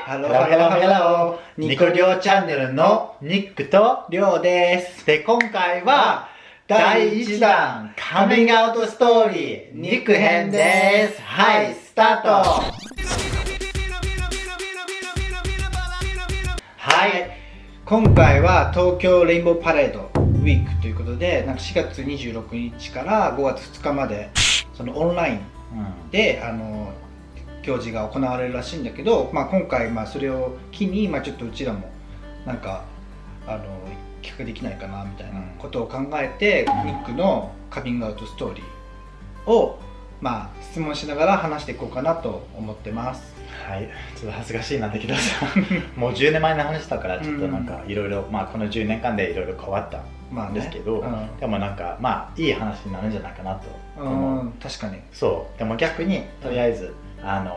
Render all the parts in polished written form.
ハローハローハロー、肉量チャンネルのニックとりょうです。で、今回は第1弾カミングアウトストーリーニック編です。はい、スタート。はい、今回は東京レインボーパレードウィークということで、なんか4月26日から5月2日までそのオンラインで、行事が行われるらしいんだけど、今回それを機に、ちょっとうちらもなんか企画できないかなみたいなことを考えて、ニックのカミングアウトストーリーを質問しながら話していこうかなと思ってます。はい、ちょっと恥ずかしいなんだけどさもう10年前の話だからちょっとなんかいろいろこの10年間でいろいろ変わったんですけど、でもなんかいい話になるんじゃないかなと思う。確かに。そうでも逆にとりあえず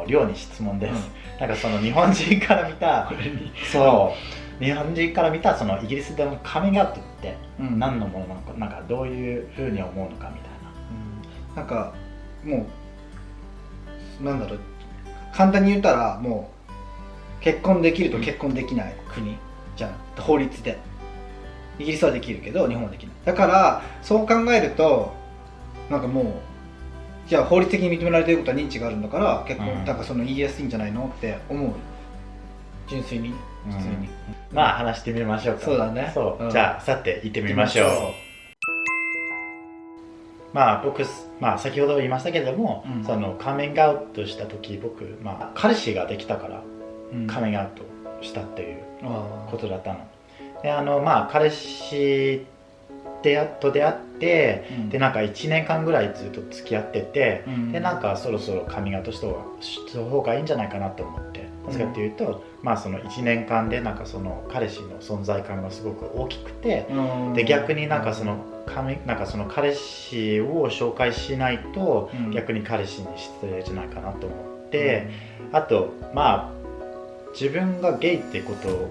亮に質問です。なんかその日本人から見たそう日本人から見たそのイギリスでのカミングアウトって何のものなのか、なんかどういうふうに思うのかみたいな。なんかもうなんだろう、簡単に言ったらもう結婚できると結婚できない国じゃん、法律で。イギリスはできるけど日本はできない。だからそう考えるとなんかもうじゃあ法律的に認められていることは認知があるんだから結婚なんかその言いやすいんじゃないのって思う。純粋に普通に。話してみましょうか。そうだね。じゃあさて行ってみましょう。僕先ほど言いましたけれども、そのカミングアウトした時僕彼氏ができたからカミングアウトしたっていうことだったの。で彼氏と出会って、でなんか1年間ぐらいずっと付き合ってて、でなんかそろそろカミングアウトした方がいいんじゃないかなと思って。なぜかっていうと、その1年間でなんかその彼氏の存在感がすごく大きくて、で逆になんかその彼氏を紹介しないと、逆に彼氏に失礼じゃないかなと思って、あと自分がゲイってこと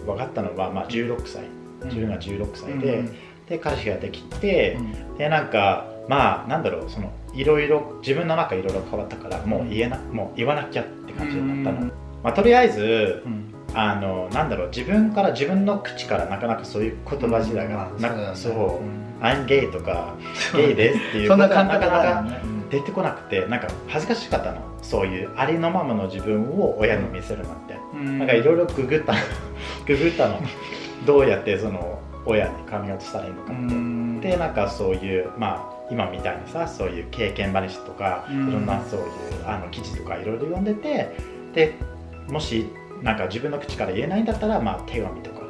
分かったのは16歳、自分が16歳で、で彼氏ができて、でなんかなんだろう、そのいろいろ自分の中いろいろ変わったから、もう言わなきゃって感じになったの。とりあえずなんだろう、自分の口からなかなかそういう言葉自体がI'm gay とかゲイですっていうことがなかなか出てこなくて、なんか恥ずかしかったの。そういうありのままの自分を親に見せるなんて、なんかいろいろググったのどうやってその親にカミングアウトしたらいいのかって。でなんかそういう今みたいにさ、そういう経験話とかいろんなそういう記事とかいろいろ読んでて、でもしなんか自分の口から言えないんだったら手紙とか、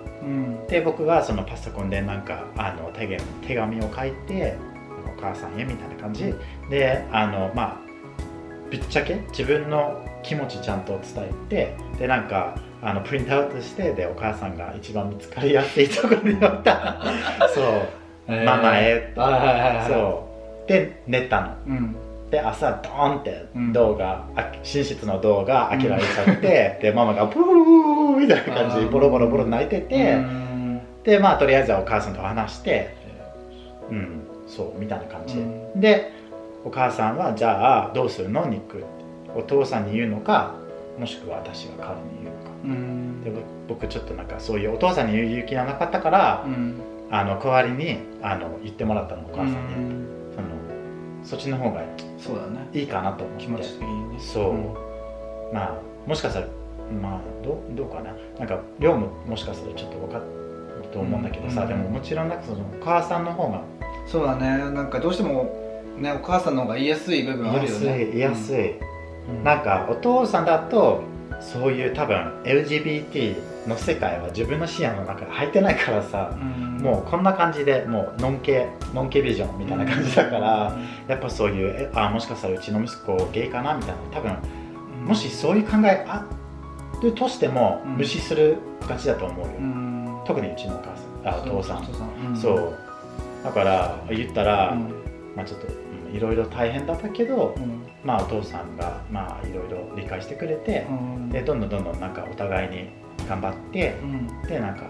で僕がそのパソコンでなんか手紙を書いてお母さんへみたいな感じでぶっちゃけ自分の気持ちちゃんと伝えて、でなんかプリントアウトして、でお母さんが一番見つかりやすいところに置いたそうママへそうで寝たの。で朝ドーンって寝室のドアが開けられちゃってでママがブルブルブルみたいな感じでボロボロボロ泣いてて、でとりあえずはお母さんと話してそうみたいな感じで、お母さんはじゃあどうするのニック、お父さんに言うのか、もしくは私が彼に言うのか。で僕ちょっとなんかそういうお父さんに言う勇気がなかったから、代わりに言ってもらったの、お母さんに。そっちの方がいいかなと思って。気持ち的にね。そうもしかしたらどうかな、なんか亮ももしかしたらちょっと分かると思うんだけどさ、でももちろんなんかそのお母さんの方がそうだね、なんかどうしてもねお母さんの方が言いやすい部分あるよね。言いやすい、なんかお父さんだとそういう多分 LGBT の世界は自分の視野の中に入ってないからさ、もうこんな感じでもうノンケビジョンみたいな感じだから、やっぱそういうもしかしたらうちの息子ゲイかなみたいな、多分もしそういう考えあるとしても無視するがちだと思うよ、特にうちのお父さん。そうだから言ったらちょっといろいろ大変だったけど、お父さんがいろいろ理解してくれて、でどんどんなんかお互いに頑張って、でなんか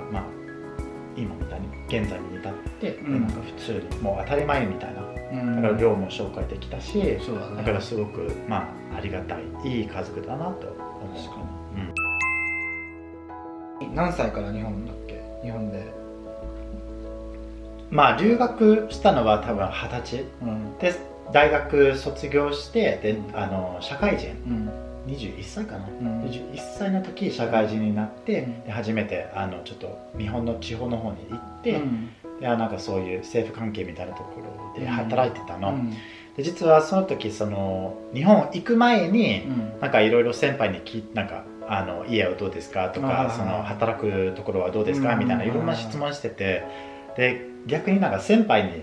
今みたいに現在に至って、なんか普通にもう当たり前みたいな、だから寮も紹介できたし、だからすごくありがたいいい家族だなと思う。何歳から日本だっけ？日本でまあ留学したのは多分20歳、で大学卒業してで社会人、21歳かな、21歳の時社会人になって、で初めてちょっと日本の地方の方に行って、でなんかそういう政府関係みたいなところで働いてたの、で実はその時日本行く前に、なんかいろいろ先輩になんか家はどうですかとか、働くところはどうですかみたいないろんな質問してて、で逆になんか先輩に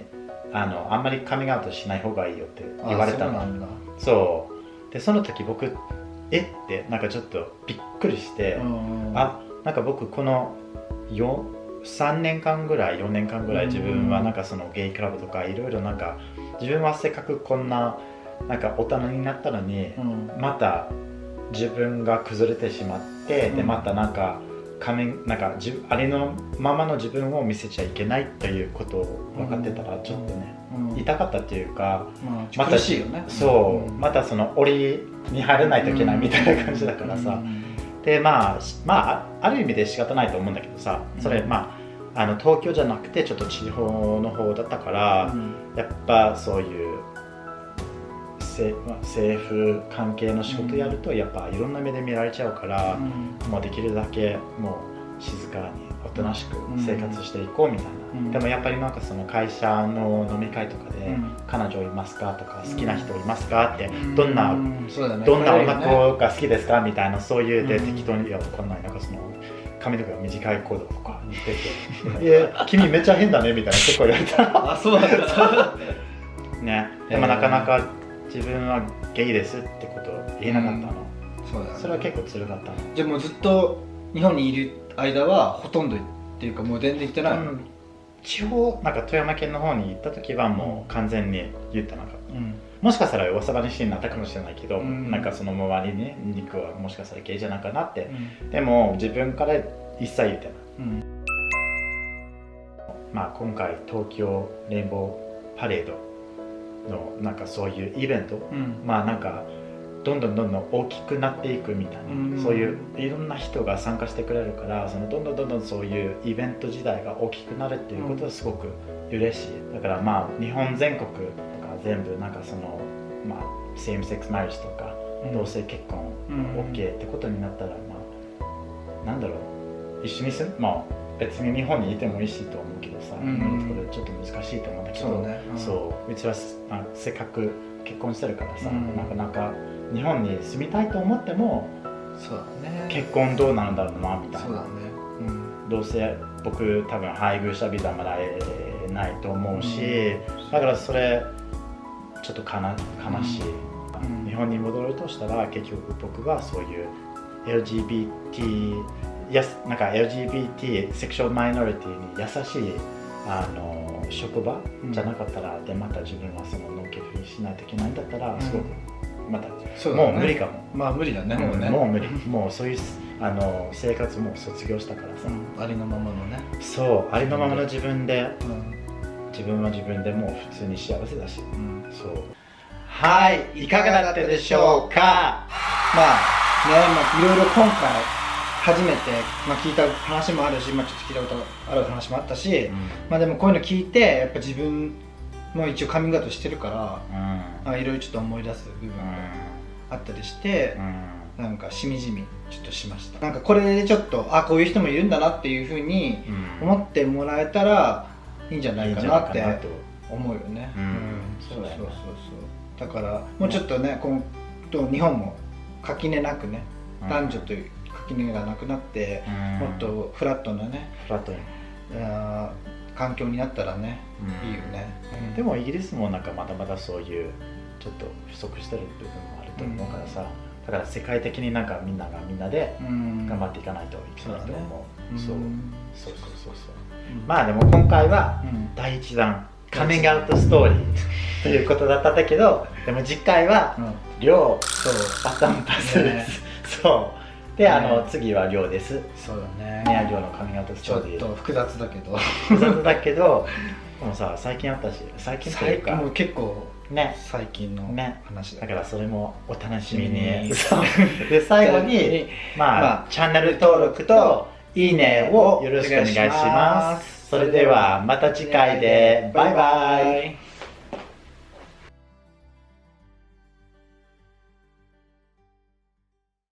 あんまりカミングアウトしない方がいいよって言われたの。そうでその時僕ってなんかちょっとびっくりして、なんか僕この3年間ぐらい4年間ぐらい自分はなんかそのゲイクラブとかいろいろなんか自分はせっかくこんななんか大人になったのに、また自分が崩れてしまって、でまたなんかなんかありのままの自分を見せちゃいけないということを分かってたらちょっとね、痛かったっていうか、また苦しいよね。そう、またその檻に入らないといけないみたいな感じだからさ、でまあある意味で仕方ないと思うんだけどさ、それ東京じゃなくてちょっと地方の方だったから、やっぱそういう政府関係の仕事やるとやっぱいろんな目で見られちゃうから、もうできるだけもう静かにおとなしく生活していこうみたいな、でもやっぱりなんかその会社の飲み会とかで、彼女いますかとか好きな人いますかって、どんな女の子が好きですかみたいな、そういうで適当にわかんないなんかその髪の毛が短い子とか言ってて「いや君めっちゃ変だね」みたいな結構言われた。あ、そうなんだね、でもなかなか自分はゲイですってことを言えなかったの、そうだね、それは結構辛かったの。じゃあもうずっと日本にいる間はほとんどっていうかもう全然行ってない、地方なんか富山県の方に行った時はもう完全に言ったなんか、もしかしたら噂話になったかもしれないけど、なんかその周りにね肉はもしかしたらゲイじゃないかなって、でも自分から一切言ってない、まあ今回東京レインボーパレードのなんかそういうイベント、まあなんかどんどん大きくなっていくみたいな、そういういろんな人が参加してくれるから、そのどんどんそういうイベント自体が大きくなるっていうことはすごく嬉しい。だからまあ日本全国とか全部なんかそのまあセームセックスマリッジとか同性結婚 OK ってことになったら、まあなんだろう、一緒にまあ別に日本にいてもいいしと思うけどさ、これちょっと難しいと思うんだけど、そううちはせっかく結婚してるからさ、なかなか日本に住みたいと思っても、結婚どうなるんだろうなみたいな、どうせ僕多分配偶者ビザもらえないと思うし、だからそれちょっと悲しい、日本に戻るとしたら結局僕はそういう LGBT なんか LGBT セクシュアルマイノリティに優しい職場じゃなかったら、でまた自分はそのノンケフリしないといけないんだったら、すごくまたもう無理かも。まあ無理だね、もうね。もう無理。もうそういう生活も卒業したからさ、ありのままのね。そう、ありのままの自分で、自分は自分でもう普通に幸せだし、そう。はい、いかがだったでしょうか。まあね、いろいろ今回初めて、聞いた話もあるし、ちょっと聞いたことある話もあったし、でもこういうの聞いてやっぱ自分も一応カミングアウトしてるから、いろいろちょっと思い出す部分があったりして、なんかしみじみちょっとしました。なんかこれでちょっとこういう人もいるんだなっていうふうに思ってもらえたらいいんじゃないかなって思うよね。そうだからもうちょっとね、日本も垣根なくね、男女という垣根がなくなって、もっとフラットなね環境になったらね、いいよね。でもイギリスもなんかまだまだそういうちょっと不足してる部分もあると思うからさ、だから世界的になんかみんながみんなで頑張っていかないといけないと思う。そう。まあでも今回は第一弾カミングアウトストーリーということだったんだけど、でも次回は寮パターンパスです。そう。で、次は寮です。そうだね。寮のカミングアウトストーリー。ちょっと複雑だけど。複雑だけど、もうさ、最近あったし、最近というか、もう結構ね、最近の話だからそれもお楽しみに。で、最後に、チャンネル登録と、いいねをよろしくお願いします。それではまた次回でバイバイ。